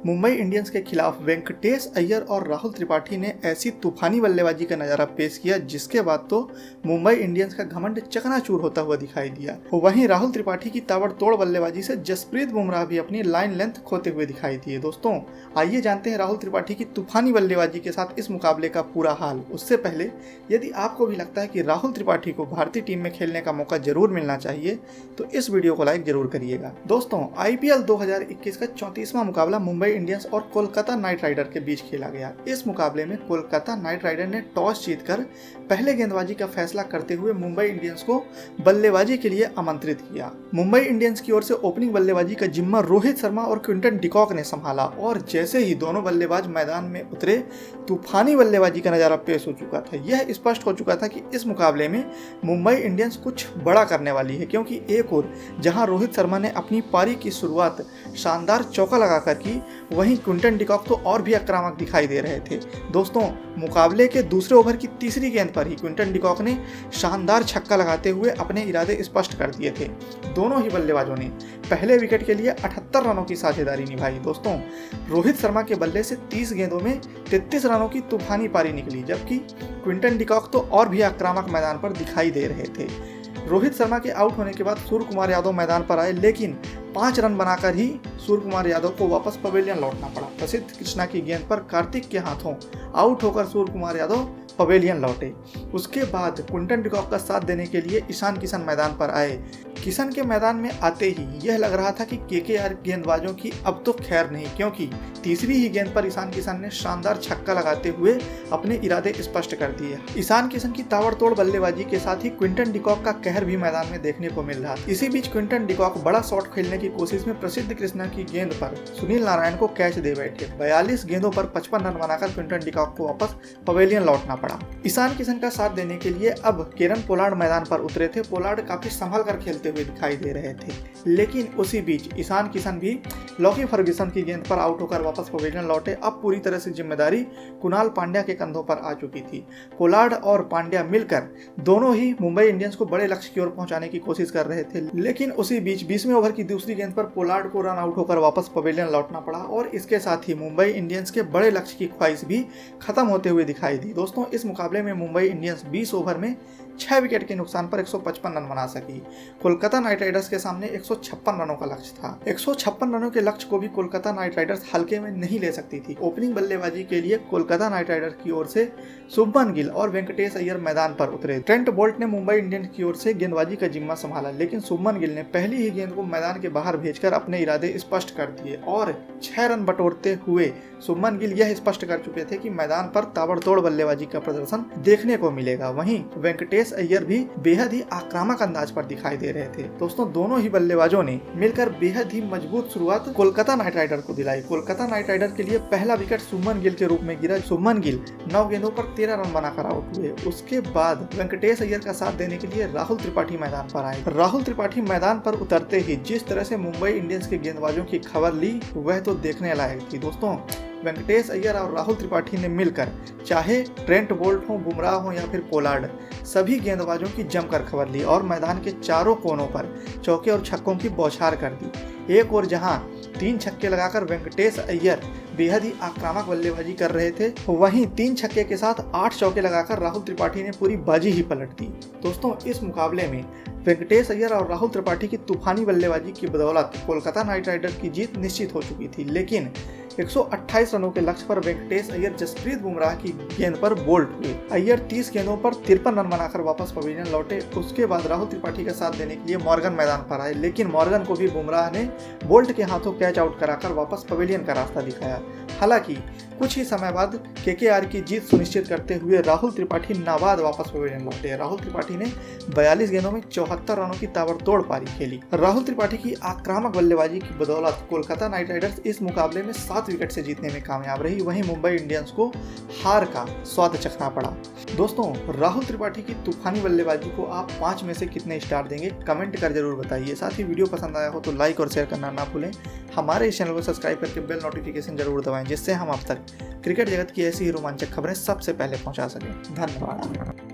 Mumbai Indians के खिलाफ वेंकटेश अय्यर और राहुल त्रिपाठी ने ऐसी तूफानी बल्लेबाजी का नजारा पेश किया जिसके बाद तो मुंबई इंडियंस का घमंड चकनाचूर होता हुआ दिखाई दिया। वहीं राहुल त्रिपाठी की ताबड़तोड़ बल्लेबाजी से जसप्रीत बुमराह भी अपनी लाइन लेंथ खोते हुए दिखाई दिए। दोस्तों आइए जानते हैं राहुल त्रिपाठी की तूफानी बल्लेबाजी के साथ इस मुकाबले का पूरा हाल। उससे पहले यदि आपको भी लगता है कि राहुल त्रिपाठी को भारतीय टीम में खेलने का मौका जरूर मिलना चाहिए तो इस वीडियो को लाइक जरूर करिएगा। दोस्तों IPL 2021 का 34वां मुकाबला मुंबई इंडियंस और कोलकाता नाइट राइडर के बीच खेला गया। इस मुकाबले में कोलकाता नाइट राइडर ने टॉस जीतकर पहले गेंदबाजी का फैसला करते हुए मुंबई इंडियंस को बल्लेबाजी के लिए आमंत्रित किया। मुंबई इंडियंस की ओर से ओपनिंग बल्लेबाजी का जिम्मा रोहित शर्मा और क्विंटन डिकॉक ने संभाला और जैसे ही दोनों बल्लेबाज मैदान में उतरे तूफानी बल्लेबाजी का नजारा पेश हो चुका था। यह स्पष्ट हो चुका था कि इस मुकाबले में मुंबई इंडियंस कुछ बड़ा करने वाली है, क्योंकि एक और जहां रोहित शर्मा ने अपनी पारी की शुरुआत शानदार चौका लगाकर की, वहीं क्विंटन डिकॉक तो और भी आक्रामक दिखाई दे रहे थे। दोस्तों मुकाबले के दूसरे ओवर की तीसरी गेंद पर ही क्विंटन डिकॉक ने शानदार छक्का लगाते हुए अपने इरादे स्पष्ट कर दिए थे। दोनों ही बल्लेबाजों ने पहले विकेट के लिए 78 रनों की साझेदारी निभाई। दोस्तों रोहित शर्मा के बल्ले से 30 गेंदों में 33 रनों की तूफानी पारी निकली, जबकि क्विंटन डिकॉक तो और भी आक्रामक मैदान पर दिखाई दे रहे थे। रोहित शर्मा के आउट होने के बाद सूर्य कुमार यादव मैदान पर आए, लेकिन 5 रन बनाकर ही सूर्य कुमार यादव को वापस पवेलियन लौटना पड़ा। प्रसिद्ध कृष्णा की गेंद पर कार्तिक के हाथों आउट होकर सूर्य कुमार यादव पवेलियन लौटे। उसके बाद क्विंटन डिकॉक का साथ देने के लिए ईशान किशन मैदान पर आए। किशन के मैदान में आते ही यह लग रहा था कि KKR गेंदबाजों की अब तो खैर नहीं, क्योंकि तीसरी ही गेंद पर ईशान किशन ने शानदार छक्का लगाते हुए अपने इरादे स्पष्ट कर दिए। ईशान किशन की ताबड़तोड़ बल्लेबाजी के साथ ही क्विंटन डिकॉक का कहर भी मैदान में देखने को मिल रहा था। इसी बीच क्विंटन डिकॉक बड़ा शॉट खेलने की कोशिश में प्रसिद्ध कृष्णा की गेंद पर सुनील नारायण को कैच दे बैठे। 42 गेंदों पर 55 रन बनाकर क्विंटन डिकॉक को वापस पवेलियन लौटना पड़ा। ईशान किशन का साथ देने के लिए अब केरन पोलार्ड मैदान पर उतरे थे। पोलार्ड काफी संभल कर खेलते हुए दिखाई दे रहे थे, लेकिन उसी बीच ईशान किशन भी लॉकी फर्ग्यूसन की गेंद पर आउट होकर वापस पवेलियन लौटे। अब पूरी तरह से जिम्मेदारी कुणाल पांड्या के कंधों पर आ चुकी थी। पोलार्ड और पांड्या मिलकर दोनों ही मुंबई इंडियंस को बड़े लक्ष्य की ओर पहुंचाने की कोशिश कर रहे थे, लेकिन उसी बीच 20वें ओवर की दूसरी गेंद पर पोलार्ड को रन आउट होकर वापस पवेलियन लौटना पड़ा और इसके साथ ही मुंबई इंडियंस के बड़े लक्ष्य की ख्वाहिश भी खत्म होते हुए दिखाई दी। दोस्तों इस मुकाबले में मुंबई इंडियंस 20 ओवर में 6 विकेट के नुकसान पर 155 रन बना सकी। कोलकाता नाइट राइडर्स के सामने 156 रनों का लक्ष्य था। 156 रनों के लक्ष्य को भी कोलकाता नाइट राइडर्स हल्के में नहीं ले सकती थी। ओपनिंग बल्लेबाजी के लिए कोलकाता नाइट राइडर्स की ओर से शुभमन गिल और वेंकटेश अय्यर मैदान पर उतरे। ट्रेंट बोल्ट ने मुंबई इंडियंस की ओर से गेंदबाजी का जिम्मा संभाला, लेकिन शुभमन गिल ने पहली ही गेंद को मैदान के बाहर भेजकर अपने इरादे स्पष्ट कर दिए और 6 रन बटोरते हुए शुभमन गिल यह स्पष्ट कर चुके थे कि मैदान पर ताबड़तोड़ बल्लेबाजी का प्रदर्शन देखने को मिलेगा। वहीं वेंकटेश अय्यर भी बेहद ही आक्रामक अंदाज पर दिखाई दे रहे थे। दोस्तों दोनों ही बल्लेबाजों ने मिलकर बेहद ही मजबूत शुरुआत कोलकाता नाइट राइडर को दिलाई। कोलकाता नाइट राइडर के लिए पहला विकेट शुभमन गिल के रूप में गिरा। शुभमन गिल 9 गेंदों पर 13 रन बनाकर आउट हुए। उसके बाद वेंकटेश अय्यर का साथ देने के लिए राहुल त्रिपाठी मैदान पर आए। राहुल त्रिपाठी मैदान पर उतरते ही जिस तरह से मुंबई इंडियंस के गेंदबाजों की खबर ली वह तो देखने लायक थी। दोस्तों वेंकटेश अय्यर और राहुल त्रिपाठी ने मिलकर चाहे ट्रेंट बोल्ट हो, बुमराह हो या फिर पोलार्ड, सभी गेंदबाजों की जमकर खबर ली और मैदान के चारों कोनों पर चौके और छक्कों की बौछार कर दी। एक और जहां 3 छक्के लगाकर वेंकटेश अय्यर बेहद ही आक्रामक बल्लेबाजी कर रहे थे, वहीं 3 छक्के के साथ 8 चौके लगाकर राहुल त्रिपाठी ने पूरी बाजी ही पलट दी। दोस्तों इस मुकाबले में वेंकटेश अय्यर और राहुल त्रिपाठी की तूफानी बल्लेबाजी की बदौलत कोलकाता नाइट राइडर की जीत निश्चित हो चुकी थी, लेकिन 128 रनों के लक्ष्य पर वेंकटेश अय्यर जसप्रीत बुमराह की गेंद पर बोल्ट हुए। अय्यर 30 गेंदों पर 53 रन बनाकर वापस पवेलियन लौटे। उसके बाद राहुल त्रिपाठी का साथ देने के लिए मॉर्गन मैदान पर आए, लेकिन मॉर्गन को भी बुमराह ने बोल्ट के हाथों कैच आउट कराकर वापस पवेलियन का रास्ता दिखाया। हालांकि कुछ ही समय बाद KKR की जीत सुनिश्चित करते हुए राहुल त्रिपाठी नाबाद वापस पवेलियन लौटे। राहुल त्रिपाठी ने 42 गेंदों में 74 रनों की ताबड़तोड़ पारी खेली। राहुल त्रिपाठी की आक्रामक बल्लेबाजी की बदौलत कोलकाता नाइट राइडर्स इस मुकाबले में 7 विकेट से जीतने में कामयाब रही। वहीं मुंबई इंडियंस को हार का स्वाद चखना पड़ा। दोस्तों राहुल त्रिपाठी की तूफानी बल्लेबाजी को आप 5 में से कितने स्टार देंगे कमेंट कर जरूर बताइए। साथ ही वीडियो पसंद आया हो तो लाइक और शेयर करना ना भूलें। हमारे इस चैनल को सब्सक्राइब करके बेल नोटिफिकेशन जरूर दबाएं, जिससे हम आप तक क्रिकेट जगत की ऐसी ही रोमांचक खबरें सबसे पहले पहुंचा सकें। धन्यवाद।